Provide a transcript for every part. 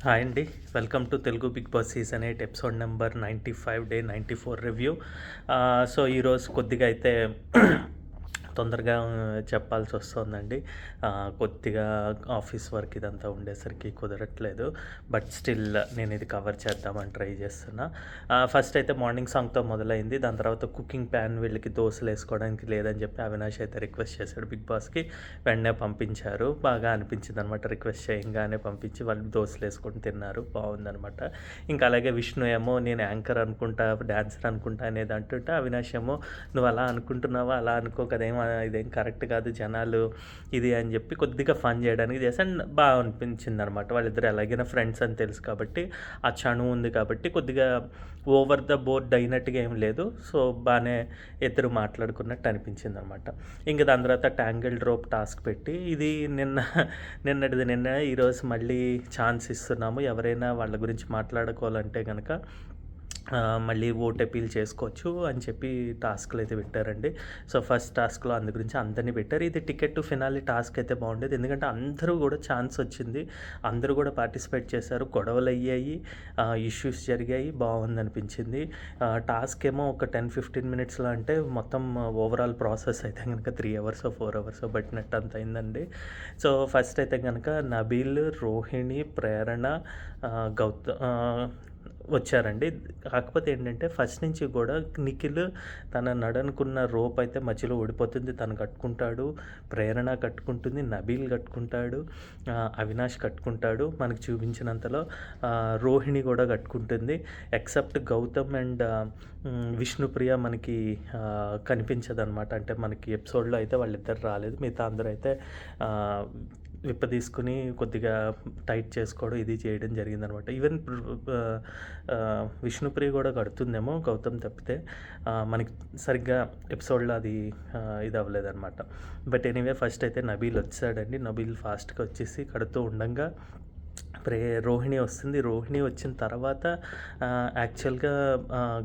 Hi అండి. Welcome to Telugu Bigg Boss season 8 episode number 95 day 94 review. So ఈరోజు కొద్దిగా అయితే తొందరగా చెప్పాల్సి వస్తుందండి. కొద్దిగా ఆఫీస్ వర్క్ ఇదంతా ఉండేసరికి కుదరట్లేదు. బట్ స్టిల్ నేను ఇది కవర్ చేద్దామని ట్రై చేస్తున్నా. ఫస్ట్ అయితే మార్నింగ్ సాంగ్తో మొదలైంది. దాని తర్వాత కుకింగ్ ప్యాన్ వీళ్ళకి దోశలు వేసుకోవడానికి లేదని చెప్పి అవినాష్ అయితే రిక్వెస్ట్ చేశాడు బిగ్ బాస్కి. వెంటనే పంపించారు. బాగా అనిపించింది అనమాట. రిక్వెస్ట్ చేయంగానే పంపించి వాళ్ళు దోశలు వేసుకొని తిన్నారు. బాగుందనమాట. ఇంకా అలాగే విష్ణు ఏమో నేను యాంకర్ అనుకుంటా, డాన్సర్ అనుకుంటా అనేది అంటుంటే, అవినాష్ ఏమో నువ్వు అలా అనుకుంటున్నావా, అలా అనుకో కదేమో, ఇదేం కరెక్ట్ కాదు జనాలు ఇది అని చెప్పి కొద్దిగా ఫన్ చేయడానికి చేసి అండ్ బాగా అనిపించింది అనమాట. వాళ్ళిద్దరు ఎలాగైనా ఫ్రెండ్స్ అని తెలుసు కాబట్టి, ఆ చనువు ఉంది కాబట్టి కొద్దిగా ఓవర్ ద బోర్డ్ అయినట్టుగా ఏం లేదు. సో బాగానే ఇద్దరు మాట్లాడుకున్నట్టు అనిపించింది అనమాట. ఇంకా దాని తర్వాత ట్యాంగిల్ రోప్ టాస్క్ పెట్టి ఇది నిన్న ఈరోజు మళ్ళీ ఛాన్స్ ఇస్తున్నాము. ఎవరైనా వాళ్ళ గురించి మాట్లాడుకోవాలంటే కనుక మళ్ళీ ఓట్ అపీల్ చేసుకోవచ్చు అని చెప్పి టాస్క్లు అయితే పెట్టారండి. సో ఫస్ట్ టాస్క్లో అందు గురించి అందరినీ పెట్టారు. ఇది టికెట్ టు ఫినాలి టాస్క్ అయితే బాగుండేది. ఎందుకంటే అందరూ కూడా ఛాన్స్ వచ్చింది, అందరూ కూడా పార్టిసిపేట్ చేశారు, గొడవలు అయ్యాయి, ఇష్యూస్ జరిగాయి, బాగుంది అనిపించింది. టాస్క్ ఏమో ఒక 10-15 మినిట్స్లో అంటే మొత్తం ఓవరాల్ ప్రాసెస్ అయితే కనుక 3 అవర్స్ 4 అవర్స్ పట్టినట్టు అంత అయిందండి. సో ఫస్ట్ అయితే కనుక నబీల్, రోహిణి, ప్రేరణ, వచ్చారండి. కాకపోతే ఏంటంటే ఫస్ట్ నుంచి కూడా నిఖిల్ తన నడనుకున్న రోప్ అయితే మధ్యలో ఓడిపోతుంది. తను కట్టుకుంటాడు, ప్రేరణ కట్టుకుంటుంది, నబీల్ కట్టుకుంటాడు, అవినాష్ కట్టుకుంటాడు. మనకు చూపించినంతలో రోహిణి కూడా కట్టుకుంటుంది. ఎక్సెప్ట్ గౌతమ్ అండ్ విష్ణుప్రియ మనకి కనిపించదనమాట. అంటే మనకి ఎపిసోడ్లో అయితే వాళ్ళిద్దరు రాలేదు. మిగతా అందరూ అయితే తీసుకుని కొద్దిగా టైట్ చేసుకోవడం ఇది చేయడం జరిగిందనమాట. ఈవెన్ విష్ణుప్రియ కూడా కడుతుందేమో గౌతమ్ తప్పితే. మనకి సరిగ్గా ఎపిసోడ్లో అది ఇది అవ్వలేదన్నమాట. బట్ ఎనీవే ఫస్ట్ అయితే నబీల్ వచ్చాడండి. నబీల్ ఫాస్ట్గా వచ్చేసి కడుతూ ఉండంగా రోహిణి వస్తుంది. రోహిణి వచ్చిన తర్వాత యాక్చువల్గా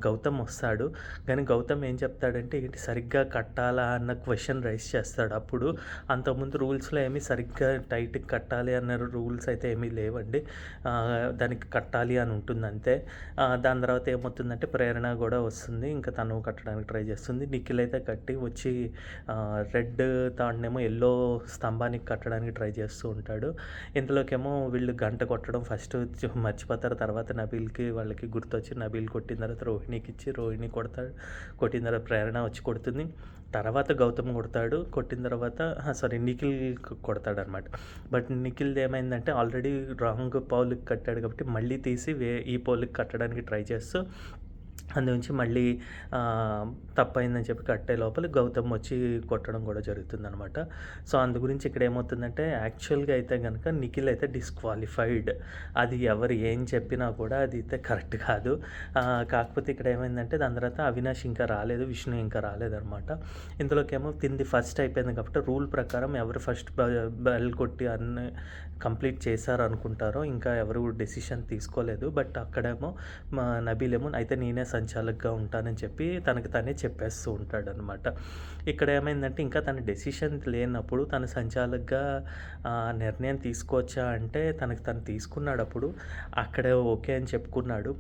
గౌతమ్ వస్తాడు. కానీ గౌతమ్ ఏం చెప్తాడంటే ఏంటి సరిగ్గా కట్టాలా అన్న క్వశ్చన్ రైజ్ చేస్తాడు. అప్పుడు అంతకుముందు రూల్స్లో ఏమీ సరిగ్గా టైట్గా కట్టాలి అన్న రూల్స్ అయితే ఏమీ లేవండి. దానికి కట్టాలి అని ఉంటుంది అంతే. దాని తర్వాత ఏమవుతుందంటే ప్రేరణ కూడా వస్తుంది. ఇంకా తను కట్టడానికి ట్రై చేస్తుంది. నిఖిల్ అయితే కట్టి వచ్చి రెడ్ తాడునేమో ఎల్లో స్తంభానికి కట్టడానికి ట్రై చేస్తూ ఉంటాడు. ఇంతలోకేమో వీళ్ళు గంట కొట్టడం ఫస్ట్ మర్చిపోతారు. తర్వాత నబీల్కి వాళ్ళకి గుర్తొచ్చి నబీల్ కొట్టిన తర్వాత రోహిణికి ఇచ్చి రోహిణి కొడతాడు. కొట్టిన తర్వాత ప్రేరణ వచ్చి కొడుతుంది. తర్వాత గౌతమ్ కొడతాడు. కొట్టిన తర్వాత నిఖిల్ కొడతాడు అనమాట. బట్ నిఖిల్ది ఏమైందంటే ఆల్రెడీ రాంగ్ పౌల్కి కట్టాడు కాబట్టి మళ్ళీ తీసి ఈ పౌల్కి కట్టడానికి ట్రై చేస్తూ అందునుంచి మళ్ళీ తప్పైందని చెప్పి కట్టే లోపల గౌతమ్ వచ్చి కొట్టడం కూడా జరుగుతుందనమాట. సో అందు గురించి ఇక్కడ ఏమవుతుందంటే యాక్చువల్గా అయితే కనుక నిఖిల్ అయితే డిస్క్వాలిఫైడ్. అది ఎవరు ఏం చెప్పినా కూడా అది అయితే కరెక్ట్ కాదు. కాకపోతే ఇక్కడ ఏమైందంటే దాని తర్వాత అవినాష్ ఇంకా రాలేదు, విష్ణు ఇంకా రాలేదనమాట. ఇందులోకేమో తింది ఫస్ట్ అయిపోయింది కాబట్టి రూల్ ప్రకారం ఎవరు ఫస్ట్ బెల్ కొట్టి అన్ని కంప్లీట్ చేశారు అనుకుంటారో ఇంకా ఎవరు డెసిషన్ తీసుకోలేదు. బట్ అక్కడేమో నబీల్ ఏమో అయితే నేనే సంచాలకుగా ఉంటానని చెప్పి తనకి తనే చెప్పేస్తూ ఉంటాడు అనమాట. ఇక్కడ ఏమైందంటే ఇంకా తన డెసిషన్ లేనప్పుడు తన సంచాలకుగా నిర్ణయం తీసుకోవచ్చా అంటే తనకు తను తీసుకున్నాడు. అప్పుడు అక్కడే ఓకే అని చెప్పుకున్నాడు.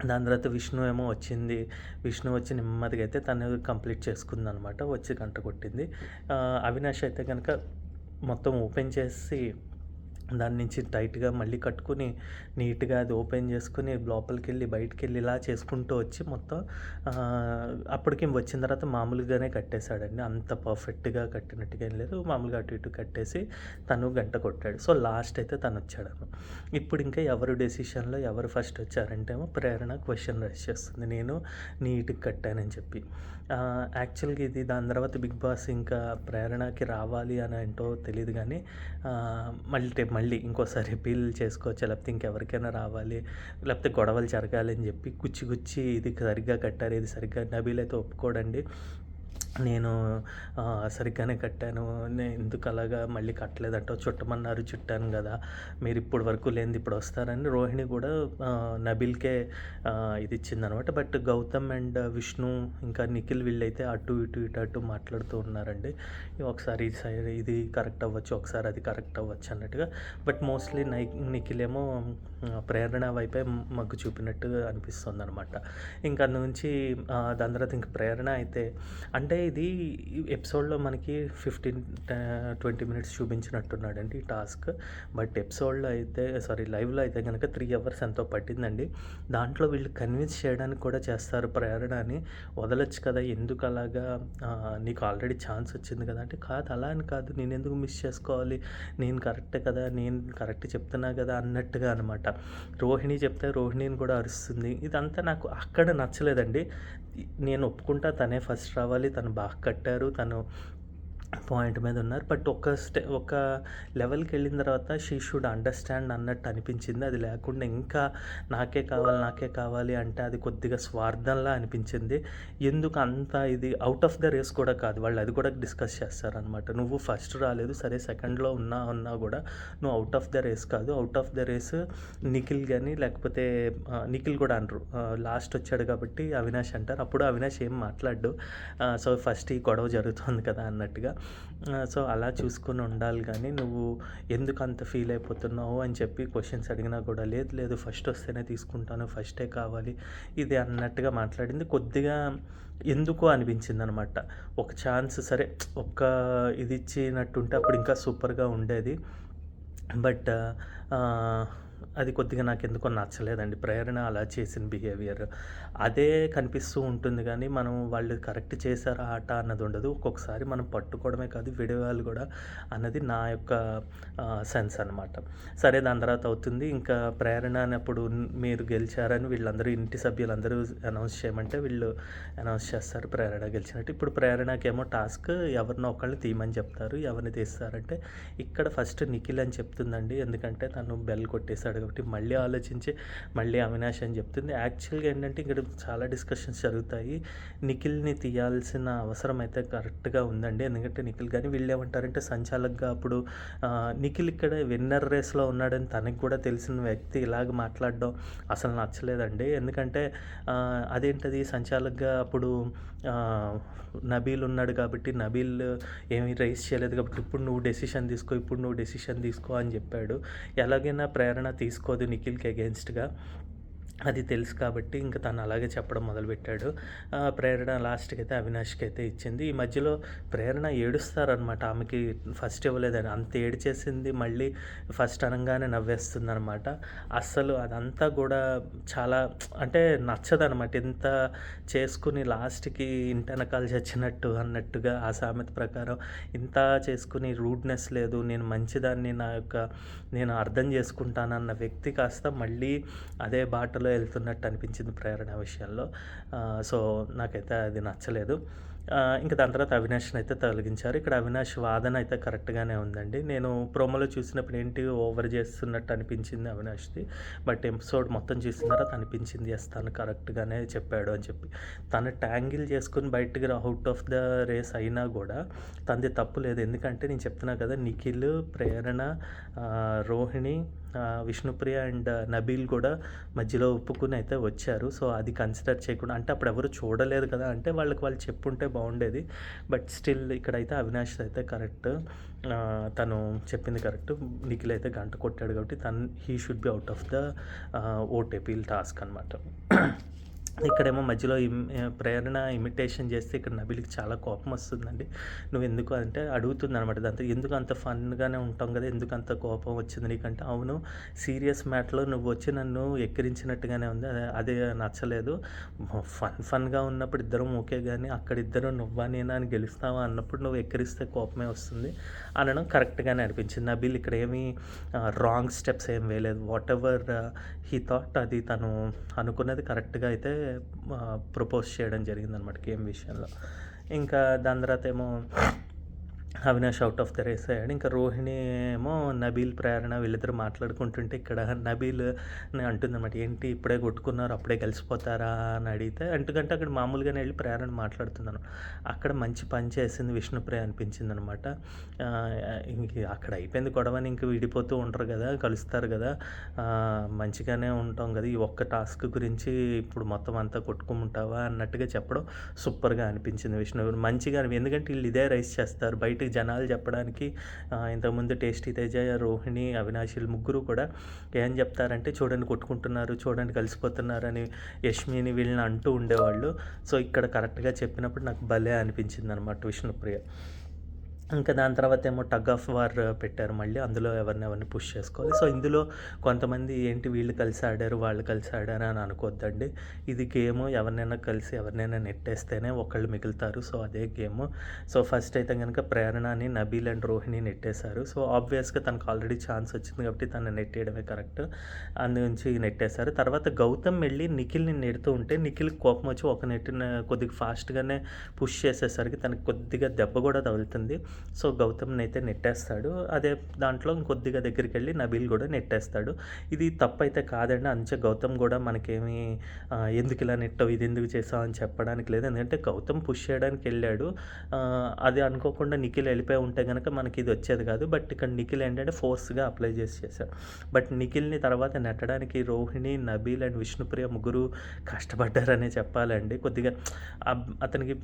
దాని తర్వాత విష్ణు ఏమో వచ్చింది. విష్ణు వచ్చి నెమ్మదిగా అయితే తను కంప్లీట్ చేసుకుందనమాట. వచ్చి గంట కొట్టింది. అవినాష్ అయితే కనుక మొత్తం ఓపెన్ చేసి దాని నుంచి టైట్గా మళ్ళీ కట్టుకుని నీట్గా అది ఓపెన్ చేసుకుని లోపలికి వెళ్ళి బయటికి వెళ్ళి ఇలా చేసుకుంటూ వచ్చి మొత్తం అప్పటికి వచ్చిన తర్వాత మామూలుగానే కట్టేశాడండి. అంత పర్ఫెక్ట్గా కట్టినట్టుగా ఏం లేదు, మామూలుగా అటు ఇటు కట్టేసి తను గంట కొట్టాడు. సో లాస్ట్ అయితే తను వచ్చాడు. ఇప్పుడు ఇంకా ఎవరు డెసిషన్లో ఎవరు ఫస్ట్ వచ్చారంటే ఏమో ప్రేరణ క్వశ్చన్ రైజ్ చేస్తుంది, నేను నీట్గా కట్టానని చెప్పి. యాక్చువల్గా ఇది దాని తర్వాత బిగ్ బాస్ ఇంకా ప్రేరణకి రావాలి అని ఏంటో తెలియదు కానీ మళ్ళీ ఇంకోసారి అపీల్ చేసుకోవచ్చు, లేకపోతే ఇంకెవరికైనా రావాలి, లేకపోతే గొడవలు జరగాలి అని చెప్పి గుచ్చి ఇది సరిగ్గా కట్టారు, ఇది సరిగ్గా నబీల్ అయితే ఒప్పుకోడండి. నేను సరిగ్గానే కట్టాను. ఎందుకు అలాగా మళ్ళీ కట్టలేదంటావు? చుట్టమన్నారు చుట్టాను గదా! మీరు ఇప్పటి వరకు లేనిది ఇప్పుడు వస్తారని రోహిణి గూడా నబీల్‌కే ఇది ఇచ్చిందనమాట. బట్ గౌతమ్ అండ్ విష్ణు ఇంకా నిఖిల్ వీళ్ళైతే అటు ఇటు, ఇటు అటు మాట్లాడుతూ ఉన్నారండి. ఒకసారి ఈ సైడ్ ఇది కరెక్ట్ అవ్వచ్చు, ఒకసారి అది కరెక్ట్ అవ్వచ్చు అన్నట్టుగా. బట్ మోస్ట్‌లీ నిఖిల్ ఏమో ప్రేరణ వైపే మొగ్గు చూపినట్టుగా అనిపిస్తుందనమాట. ఇంక అందు నుంచి దాని తర్వాత ఇంక ప్రేరణ అయితే అంటే ఇది ఎపిసోడ్‌లో మనకి 20 మినిట్స్ చూపించినట్టున్నాడండి ఈ టాస్క్. బట్ ఎపిసోడ్‌లో అయితే లైవ్‌లో అయితే గనక 3 అవర్స్ ఎంతో పట్టిందండి. దాంట్లో వీళ్ళు కన్విన్స్ చేయడానికి కూడా చేస్తారు ప్రేరణని. వదలొచ్చు కదా! ఎందుకు అలాగా నీకు ఆల్రెడీ ఛాన్స్ వచ్చింది కదా! అంటే కాదు అలా అని కాదు. నేనెందుకు మిస్ చేసుకోవాలి? నేను కరెక్టే కదా! నేను కరెక్ట్ చెప్తున్నా కదా! అన్నట్టుగా అనమాట. రోహిణి చెప్తే రోహిణిని కూడా అరుస్తుంది. ఇదంతా నాకు అక్కడ నచ్చలేదండి. నేను ఒప్పుకుంటా తనే ఫస్ట్ రావాలి. తను బాగా కట్టారు. తను పాయింట్ మీద ఉన్నారు. బట్ ఒక లెవెల్‌కెళ్ళిన తర్వాత షీ షుడ్ అండర్‌స్టాండ్ అన్నట్టు అనిపించింది. అది లేకుండా ఇంకా నాకే కావాలి అంటే అది కొద్దిగా స్వార్థంలా అనిపించింది. ఎందుకు అంత ఇది ఔట్ ఆఫ్ ద రేస్ కూడా కాదు. వాళ్ళు అది కూడా డిస్కస్ చేస్తారనమాట. నువ్వు ఫస్ట్ రాలేదు. సరే సెకండ్‌లో ఉన్నా కూడా నువ్వు ఔట్ ఆఫ్ ద రేస్ కాదు. Out of the race Nikhil గాని లేకపోతే నిఖిల్ కూడా అనరు. లాస్ట్ వచ్చాడు కాబట్టి అవినాష్ అంటారు. అప్పుడు అవినాష్ ఏం మాట్లాడడు. సో ఫస్ట్ ఈ గొడవ జరుగుతుంది కదా అన్నట్టుగా. సో అలా చూసుకొని ఉండాలి కానీ నువ్వు ఎందుకు అంత ఫీల్ అయిపోతున్నావు అని చెప్పి క్వశ్చన్స్ అడిగినా కూడా లేదు ఫస్ట్ వస్తేనే తీసుకుంటాను, ఫస్టే కావాలి ఇది అన్నట్టుగా మాట్లాడింది. కొద్దిగా ఎందుకో అనిపించింది అనమాట. ఒక ఛాన్స్ సరే ఒక్క ఇది ఇచ్చినట్టుంటే అప్పుడు ఇంకా సూపర్గా ఉండేది. బట్ అది కొద్దిగా నాకెందుకో నచ్చలేదండి. ప్రేరణ అలా చేసిన బిహేవియర్. అదే కనిపిస్తూ ఉంటుంది గానీ, మనం వాళ్ళు కరెక్ట్ చేశారా ఆట అన్నది ఉండదు. ఒక్కొక్కసారి మనం పట్టుకోవడమే కాదు, విడవాలి కూడా అన్నది నా యొక్క సెన్స్ అనమాట. సరే దాని తర్వాత అవుతుంది. ఇంకా ప్రేరణ అన్నప్పుడు మీరు గెలిచారని వీళ్ళందరూ ఇంటి సభ్యులందరూ అనౌన్స్ చేయమంటే వీళ్ళు అనౌన్స్ చేస్తారు ప్రేరణ గెలిచినట్టు. ఇప్పుడు ప్రేరణకేమో టాస్క్ ఎవరినో ఒకళ్ళని తీయమని చెప్తారు. ఎవరిని తీస్తారంటే ఇక్కడ ఫస్ట్ నిఖిల్ అని చెప్తుందండి. ఎందుకంటే తను బెల్ కొట్టేశాడు కాబట్టి మళ్ళీ ఆలోచించి మళ్ళీ అవినాష్ అని చెప్తుంది. యాక్చువల్గా ఏంటంటే ఇక్కడ చాలా డిస్కషన్స్ జరుగుతాయి. నిఖిల్ని తీయాల్సిన అవసరం అయితే కరెక్ట్గా ఉందండి. ఎందుకంటే నిఖిల్ కానీ వీళ్ళు ఏమంటారంటే సంచాలకుగా అప్పుడు నిఖిల్ ఇక్కడ విన్నర్ రేస్లో ఉన్నాడని తనకి కూడా తెలిసిన వ్యక్తి ఇలాగ మాట్లాడడం అసలు నచ్చలేదండి. ఎందుకంటే అదేంటది సంచాలకుగా అప్పుడు నబీల్ ఉన్నాడు కాబట్టి నబీల్ ఏమీ రైస్ చేయలేదు కాబట్టి ఇప్పుడు నువ్వు డెసిషన్ తీసుకో అని చెప్పాడు. ఎలాగైనా ప్రేరణ తీసుకోదు నిఖిల్కి అగెన్స్ట్గా, అది తెలుసు కాబట్టి ఇంక తను అలాగే చెప్పడం మొదలుపెట్టాడు. ప్రేరణ లాస్ట్‌కి అయితే అవినాష్‌కి అయితే ఇచ్చింది. ఈ మధ్యలో ప్రేరణ ఏడుస్తారనమాట. ఆమెకి ఫస్ట్ ఇవ్వలేదని అంత ఏడ్చేసింది. మళ్ళీ ఫస్ట్ అనంగానే నవ్వేస్తుందనమాట. అస్సలు అదంతా కూడా చాలా అంటే నచ్చదనమాట. ఇంత చేసుకుని లాస్ట్‌కి ఇంటెనకాల చచ్చినట్టు అన్నట్టుగా ఆ సామెత ప్రకారం ఇంత చేసుకుని రూడ్‌నెస్ లేదు, నేను మంచిదాన్ని, నేను అర్థం చేసుకుంటానన్న వ్యక్తి కాస్త మళ్ళీ అదే బాటలో వెళ్తున్నట్టు అనిపించింది ప్రేరణ విషయంలో. సో నాకైతే అది నచ్చలేదు. ఇంక దాని తర్వాత అవినాష్‌ని అయితే తొలగించారు. ఇక్కడ అవినాష్ వాదన అయితే కరెక్ట్‌గానే ఉందండి. నేను ప్రోమోలో చూసినప్పుడు ఏంటి ఓవర్ చేస్తున్నట్టు అనిపించింది అవినాష్‌ది. బట్ ఎపిసోడ్ మొత్తం చూసిన తర్వాత అనిపించింది ఎస్ తను కరెక్ట్‌గానే చెప్పాడు అని చెప్పి. తను ట్యాంగిల్ చేసుకొని బయటికి అవుట్ ఆఫ్ ద రేస్ అయినా కూడా తనది తప్పు లేదు. ఎందుకంటే నేను చెప్తున్నా కదా నిఖిల్, ప్రేరణ, రోహిణి, విష్ణుప్రియ అండ్ నబీల్ కూడా మధ్యలో ఒప్పుకుని అయితే వచ్చారు. సో అది కన్సిడర్ చేయకుండా అంటే అప్పుడు ఎవరు చూడలేదు కదా అంటే వాళ్ళు చెప్పుంటే బాగుండేది. బట్ స్టిల్ ఇక్కడైతే అవినాష్ అయితే కరెక్ట్. తను చెప్పింది కరెక్ట్. నిఖిల్ అయితే గంట కొట్టాడు కాబట్టి he should be out of the vote appeal task అనమాట. ఇక్కడేమో మధ్యలో ప్రేరణ ఇమిటేషన్ చేస్తే ఇక్కడ నబీల్‌కి చాలా కోపం వస్తుందండి. నువ్వు ఎందుకు అంటే అడుగుతుందనమాట. దాంతో ఎందుకు అంత ఫన్‌గానే ఉంటాం కదా, ఎందుకు అంత కోపం వచ్చింది నీకంటే, అవును సీరియస్ మ్యాటర్‌లో నువ్వు వచ్చి నన్ను ఎక్కిరించినట్టుగానే ఉంది. అదే నచ్చలేదు. ఫన్‌గా ఉన్నప్పుడు ఇద్దరం ఓకే గానీ అక్కడ ఇద్దరు నువ్వా నేనా అని గెలుస్తావా అన్నప్పుడు నువ్వు ఎక్కిరిస్తే కోపమే వస్తుంది అనడం కరెక్ట్‌గానే అనిపించింది. నబీల్ ఇక్కడ ఏమీ రాంగ్ స్టెప్స్ ఏం వేయలేదు. వాట్ ఎవర్ హీ థాట్ అది తను అనుకున్నది కరెక్ట్‌గా అయితే ప్రపోజ్ చేయడం జరిగిందనమాట గేమ్ విషయంలో. ఇంకా దాని తర్వాత ఏమో Avinash out of the race అయ్యాడు. ఇంకా రోహిణి ఏమో నబీల్, ప్రేరణ వీళ్ళిద్దరూ మాట్లాడుకుంటుంటే ఇక్కడ నబీల్ అంటుందన్నమాట, ఏంటి ఇప్పుడే కొట్టుకున్నారు అప్పుడే కలిసిపోతారా అని అడిగితే, ఎందుకంటే అక్కడ మామూలుగానే వెళ్ళి ప్రేరణ మాట్లాడుతున్నాను. అక్కడ మంచి పని చేసింది విష్ణుప్రియ అనిపించింది అనమాట. ఇంక అక్కడ అయిపోయింది గొడవని, ఇంక విడిపోతూ ఉంటారు కదా, కలుస్తారు కదా, మంచిగానే ఉంటాం కదా, ఈ ఒక్క టాస్క్ గురించి ఇప్పుడు మొత్తం అంతా కొట్టుకుంటావా అన్నట్టుగా చెప్పడం సూపర్గా అనిపించింది విష్ణు. మంచిగా ఎందుకంటే వీళ్ళు ఇదే రైస్ చేస్తారు బయటకు జనాలు చెప్పడానికి. ఇంతకుముందు టేస్టీ తేజ, రోహిణి, అవినాష్ వీళ్ళు ముగ్గురు కూడా ఏం చెప్తారంటే చూడండి కొట్టుకుంటున్నారు, చూడండి కలిసిపోతున్నారు అని యష్మిని వీళ్ళని అంటూ ఉండేవాళ్ళు. సో ఇక్కడ కరెక్ట్గా చెప్పినప్పుడు నాకు భలే అనిపించింది అనమాట విష్ణుప్రియ. ఇంకా దాని తర్వాత ఏమో టగ్ ఆఫ్ వార్ పెట్టారు మళ్ళీ, అందులో ఎవరిని పుష్ చేసుకోవాలి. సో ఇందులో కొంతమంది ఏంటి వీళ్ళు కలిసి ఆడారు వాళ్ళు కలిసి ఆడారు అని అనుకోవద్దండి. ఇది గేమ్, ఎవరినైనా కలిసి ఎవరినైనా నెట్టేస్తేనే ఒకళ్ళు మిగులుతారు. సో అదే గేమ్. సో ఫస్ట్ అయితే కనుక ప్రేరణని నబీల్ అండ్ రోహిణి నెట్టేశారు. సో ఆబ్వియస్గా తనకు ఆల్రెడీ ఛాన్స్ వచ్చింది కాబట్టి తను నెట్టేయడమే కరెక్ట్, అందుగురించి నెట్టేశారు. తర్వాత గౌతమ్ వెళ్ళి నిఖిల్ని నెడుతూ ఉంటే నిఖిల్కి కోపం వచ్చి ఒక నెట్టిన కొద్దిగా ఫాస్ట్గానే పుష్ చేసేసరికి తనకి కొద్దిగా దెబ్బ కూడా తగులుతుంది. సో గౌతమ్ని అయితే నెట్టేస్తాడు. అదే దాంట్లో ఇంకొద్దిగా దగ్గరికి వెళ్ళి నబీల్ కూడా నెట్టేస్తాడు. ఇది తప్పు అయితే కాదండి. అంచే గౌతమ్ కూడా మనకేమి ఎందుకు ఇలా నెట్టవు, ఇది ఎందుకు చేసావు అని చెప్పడానికి లేదు. ఎందుకంటే గౌతమ్ పుష్ చేయడానికి వెళ్ళాడు. అది అనుకోకుండా నిఖిల్ వెళ్ళిపోయి ఉంటే కనుక మనకి ఇది వచ్చేది కాదు. బట్ ఇక్కడ నిఖిల్ ఏంటంటే ఫోర్స్గా అప్లై చేశాడు. బట్ నిఖిల్ని తర్వాత నెట్టడానికి రోహిణి, నబీల్ అండ్ విష్ణుప్రియ ముగ్గురు కష్టపడ్డారనే చెప్పాలండి. కొద్దిగా అతనికి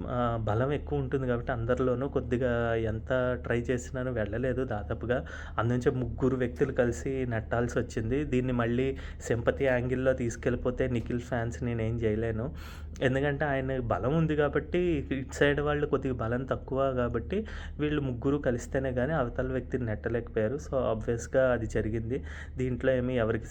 బలం ఎక్కువ ఉంటుంది కాబట్టి అందరిలోనూ కొద్దిగా ఎంత ట్రై చేసినాను వెళ్ళలేదు దాదాపుగా. అందుంచే ముగ్గురు వ్యక్తులు కలిసి నెట్టాల్సి వచ్చింది. దీన్ని మళ్ళీ సింపతి యాంగిల్లో తీసుకెళ్ళిపోతే నిఖిల్ ఫ్యాన్స్ నేనేం చేయలేను. ఎందుకంటే ఆయన బలం ఉంది కాబట్టి, ఇటు సైడ్ వాళ్ళు కొద్దిగా బలం తక్కువ కాబట్టి వీళ్ళు ముగ్గురు కలిస్తేనే కానీ అవతల వ్యక్తిని నెట్టలేకపోయారు. సో ఆబ్వియస్గా అది జరిగింది. దీంట్లో ఏమి ఎవరికి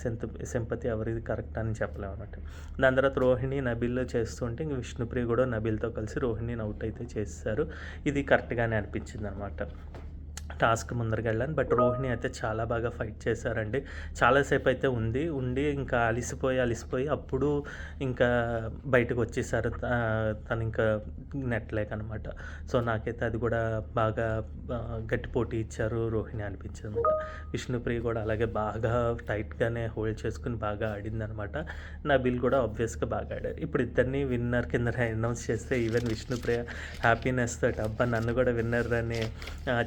సింపతి ఎవరికి కరెక్ట్ అని చెప్పలేము అన్నమాట. దాని తర్వాత రోహిణి నబీల్ చేస్తుంటే ఇంక విష్ణుప్రియ కూడా నబీల్తో కలిసి రోహిణిని అవుట్ అయితే చేశారు. ఇది కరెక్ట్గానే అనిపించింది అనమాట. టాస్క్ ముందరికి వెళ్ళాను. బట్ రోహిణి అయితే చాలా బాగా ఫైట్ చేశారండి. చాలాసేపు అయితే ఉండి ఇంకా అలిసిపోయి అప్పుడు ఇంకా బయటకు వచ్చేసారు. తను ఇంకా నెట్లేకనమాట. సో నాకైతే అది కూడా బాగా గట్టి పోటీ ఇచ్చారు రోహిణి అనిపించింది అనమాట. విష్ణుప్రియ కూడా అలాగే బాగా టైట్గానే హోల్డ్ చేసుకుని బాగా ఆడిందనమాట. నబీల్ కూడా ఆబ్వియస్గా బాగా ఆడారు. ఇప్పుడు ఇద్దరిని విన్నర్ కింద అనౌన్స్ చేస్తే ఈవెన్ విష్ణుప్రియ హ్యాపీనెస్ తోటి అబ్బా నన్ను కూడా విన్నర్ అని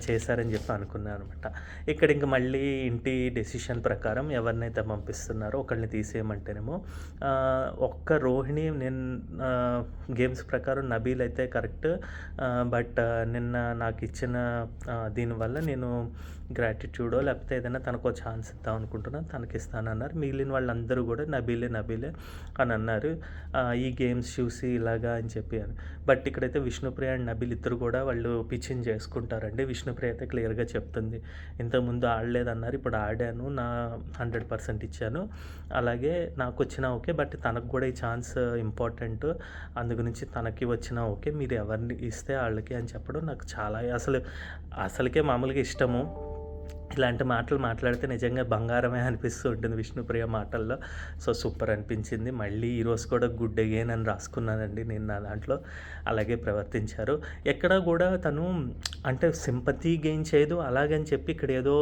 చేశారని చెప్పి అనుకున్నాను అనమాట. ఇక్కడ ఇంక మళ్ళీ ఇంటి డెసిషన్ ప్రకారం ఎవరినైతే పంపిస్తున్నారో ఒకళ్ళని తీసేయమంటేనేమో ఒక్క రోహిణి నేను గేమ్స్ ప్రకారం నబీల్ అయితే కరెక్ట్. బట్ నిన్న నాకు ఇచ్చిన దీనివల్ల నేను గ్రాటిట్యూడో లేకపోతే ఏదైనా తనకు ఛాన్స్ ఇద్దాం అనుకుంటున్నాను, తనకి ఇస్తానన్నారు. మిగిలిన వాళ్ళందరూ కూడా నబీలే అని అన్నారు. ఈ గేమ్స్ చూసి ఇలాగా అని చెప్పి అని. బట్ ఇక్కడైతే విష్ణుప్రియ అండ్ నబీల్ ఇద్దరు కూడా వాళ్ళు పిచ్చింగ్ చేసుకుంటారండి. విష్ణుప్రియ అయితే క్లియర్గా చెప్తుంది, ఇంతకుముందు ఆడలేదన్నారు, ఇప్పుడు ఆడాను, నా 100% ఇచ్చాను, అలాగే నాకు వచ్చినా ఓకే, బట్ తనకు కూడా ఈ ఛాన్స్ ఇంపార్టెంట్, అందు గురించి తనకి వచ్చినా ఓకే, మీరు ఎవరిని ఇస్తే వాళ్ళకి అని చెప్పడం నాకు చాలా అసలుకే మామూలుగా ఇష్టము. ఇలాంటి మాటలు మాట్లాడితే నిజంగా బంగారమే అనిపిస్తూ ఉంటుంది విష్ణుప్రియ మాటల్లో. సో సూపర్ అనిపించింది. మళ్ళీ ఈరోజు కూడా గుడ్ అగైన్ అని రాసుకున్నానండి నేను నా దాంట్లో. అలాగే ప్రవర్తించారు. ఎక్కడ కూడా తను అంటే సింపతి గెయిన్ చేయదు, అలాగని చెప్పి ఇక్కడ ఏదో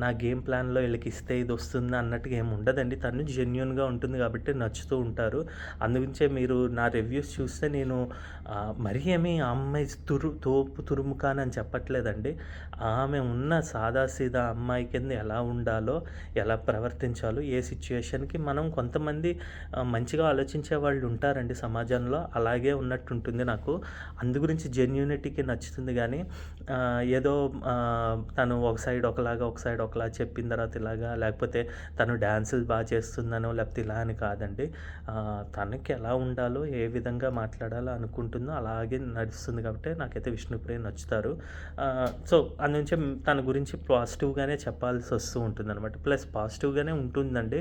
నా గేమ్ ప్లాన్లో వీళ్ళకి ఇస్తే ఇది వస్తుంది అన్నట్టుగా ఏమి ఉండదండి. తను జెన్యున్గా ఉంటుంది కాబట్టి నచ్చుతూ ఉంటారు. అందుగురించే మీరు నా రివ్యూస్ చూస్తే నేను మరీ ఏమి ఆ అమ్మాయి తోపు తురుముఖాన్ అని చెప్పట్లేదండి. ఆమె ఉన్న సాదాసీదా అమ్మాయి కింద ఎలా ఉండాలో, ఎలా ప్రవర్తించాలో, ఏ సిచ్యువేషన్కి మనం కొంతమంది మంచిగా ఆలోచించే వాళ్ళు ఉంటారండి సమాజంలో, అలాగే ఉన్నట్టు ఉంటుంది నాకు. అందు గురించి జెన్యూనిటీకి నచ్చుతుంది. కానీ ఏదో తను ఒక సైడ్ ఒకలా చెప్పిన తర్వాత ఇలాగా, లేకపోతే తను డ్యాన్సులు బాగా చేస్తుందనో లేకపోతే ఇలా అని కాదండి. తనకి ఎలా ఉండాలో, ఏ విధంగా మాట్లాడాలో అనుకుంటుందో అలాగే నడుస్తుంది కాబట్టి నాకైతే విష్ణుప్రియ నచ్చుతారు. సో అందునుంచి తన గురించి పాజిటివ్గానే చెప్పాల్సి వస్తూ ఉంటుంది అనమాట. ప్లస్ పాజిటివ్గానే ఉంటుందండి.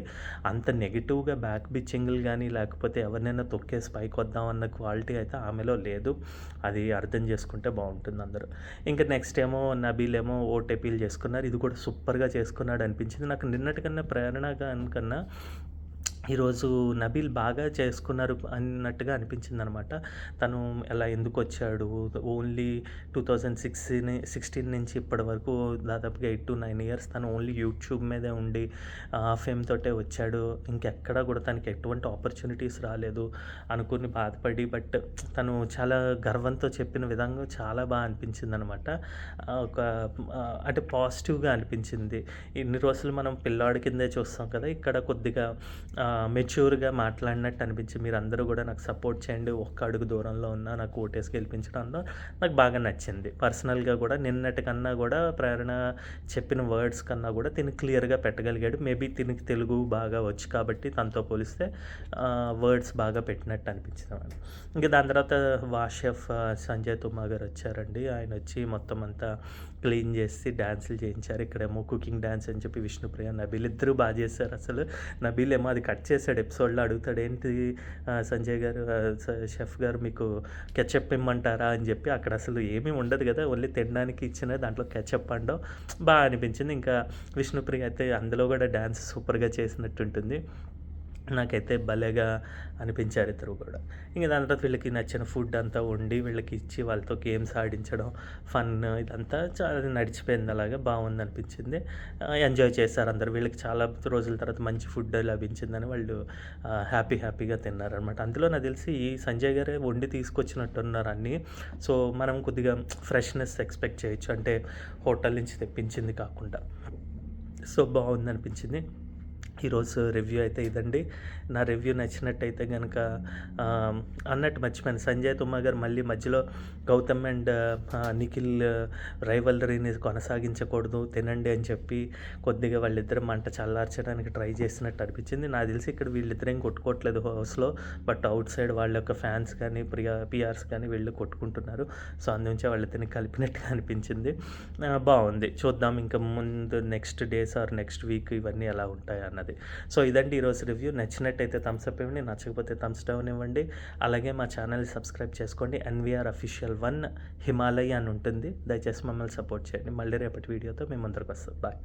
అంత నెగిటివ్గా బ్యాక్ బిచ్చింగ్లు కానీ లేకపోతే ఎవరినైనా తొక్కేసి పైకి వద్దామన్న క్వాలిటీ అయితే ఆమెలో లేదు. అది అర్థం చేసుకుంటే బాగుంటుంది అందరూ. ఇంకా నెక్స్ట్ ఏమో నబీల్ ఏమో ఓట్ అపీల్ చేసుకున్నారు. ఇది కూడా సూపర్గా చేసుకున్నాడు అనిపించింది నాకు. నిన్నటికన్నా ప్రేరణ కన్నా ఈరోజు నబీల్ బాగా చేసుకున్నారు అన్నట్టుగా అనిపించిందనమాట. తను ఎలా ఎందుకొచ్చాడు, ఓన్లీ 2016 నుంచి ఇప్పటి వరకు దాదాపుగా 8-9 ఇయర్స్ తను ఓన్లీ యూట్యూబ్ మీదే ఉండి ఫేమ్ తోటే వచ్చాడు. ఇంకెక్కడ కూడా తనకి ఎటువంటి ఆపర్చునిటీస్ రాలేదు అనుకుని బాధపడి, బట్ తను చాలా గర్వంతో చెప్పిన విధంగా చాలా బాగా అనిపించిందనమాట. ఒక అంటే పాజిటివ్‌గా అనిపించింది. ఇన్ని రోజులు మనం పిల్లాడి కిందే చూస్తాం కదా! ఇక్కడ కొద్దిగా మెచ్యూర్‌గా మాట్లాడినట్టు అనిపించి మీరందరూ గూడా నాకు సపోర్ట్ చేయండి. ఒక్క అడుగు దూరంలో ఉన్నా నాకు ఓటేసి గెలిపించడంలో నాకు బాగా నచ్చింది. పర్సనల్‌గా గూడా నిన్నటి కన్నా గూడా ప్రేరణ చెప్పిన వర్డ్స్ కన్నా గూడా తిను క్లియర్‌గా పెట్టగలిగాడు. మేబీ తినకి తెలుగు బాగా వచ్చు కాబట్టి తనతో పోలిస్తే వర్డ్స్ బాగా పెట్టినట్టు అనిపించిందనమాట. ఇంక దాని తర్వాత వాషెఫ్ సంజయ్ తుమ్మా గారు వచ్చారండి. ఆయనొచ్చి మొత్తం అంతా క్లీన్ చేసి డాన్సులు చేయించారు. ఇక్కడేమో కుకింగ్ డాన్స్ అని చెప్పి విష్ణుప్రియ, నబీల్ ఇద్దరూ బా చేశారు అసలు. నబీల్ ఏమో అది కట్ చేసాడు ఎపిసోడ్‌లో అడుగుతాడు, "ఏంటి సంజయ్ గారు షెఫ్ గారు మీకు కెచప్ ఇమ్మంటారా?" అని చెప్పి. అక్కడ అసలు ఏమీ ఉండదు కదా! ఓన్లీ తినడానికి ఇచ్చిన దాంట్లో కెచప్ అనడం బాగా అనిపించింది. ఇంకా విష్ణుప్రియ అయితే అందులో కూడా డాన్స్ సూపర్‌గా చేసినట్టుంటుంది. నాకైతే భలేగా అనిపించారు ఇద్దరు కూడా. ఇంక దాని తర్వాత వీళ్ళకి నచ్చిన ఫుడ్ అంతా వండి వీళ్ళకి ఇచ్చి వాళ్ళతో గేమ్స్ ఆడించడం, ఫన్ ఇదంతా చాలా నడిచిపోయింది. అలాగా బాగుందనిపించింది. ఎంజాయ్ చేశారు అందరూ. వీళ్ళకి చాలా రోజుల తర్వాత మంచి ఫుడ్ లభించిందని వాళ్ళు హ్యాపీగా తిన్నారనమాట. అందులో నాకు తెలిసి ఈ సంజయ్ గారే వండి తీసుకొచ్చినట్టున్నారు అన్నీ. సో మనం కొద్దిగా ఫ్రెష్‌నెస్ ఎక్స్‌పెక్ట్ చేయొచ్చు. అంటే హోటల్ నుంచి తెప్పించింది కాకుండా. సో బాగుందనిపించింది. ఈరోజు రివ్యూ అయితే ఇదండి. నా రివ్యూ నచ్చినట్టయితే గనక అన్నట్టు మర్చిపోయాను. సంజయ్ తుమ్మా గారు మళ్ళీ మధ్యలో గౌతమ్ అండ్ నిఖిల్ రైవల్రీని కొనసాగించకూడదు, తినండి అని చెప్పి కొద్దిగా వాళ్ళిద్దరు మంట చల్లార్చడానికి ట్రై చేసినట్టు అనిపించింది. నాకు తెలిసి ఇక్కడ వీళ్ళిద్దరేం కొట్టుకోవట్లేదు హౌస్‌లో. బట్ అవుట్ సైడ్ వాళ్ళ యొక్క ఫ్యాన్స్ కానీ, పిఆర్స్ కానీ వీళ్ళు కొట్టుకుంటున్నారు. సో అందుంచే వాళ్ళిద్దరిని కలిపినట్టుగా అనిపించింది. బాగుంది. చూద్దాం ఇంకా ముందు next days or next week ఇవన్నీ ఎలా ఉంటాయి అన్నది. సో ఇదండి ఈరోజు రివ్యూ. నచ్చినట్టయితే థమ్స్ అప్ ఇవ్వండి, నచ్చకపోతే థమ్స్ డౌన్ ఇవ్వండి. అలాగే మా ఛానల్ని సబ్స్క్రైబ్ చేసుకోండి. ఎన్వీఆర్ అఫీషియల్ 1 హిమాలయ అని ఉంటుంది. దయచేసి మమ్మల్ని సపోర్ట్ చేయండి. మళ్ళీ రేపటి వీడియోతో మేము ముందరకు వస్తాం. బాయ్.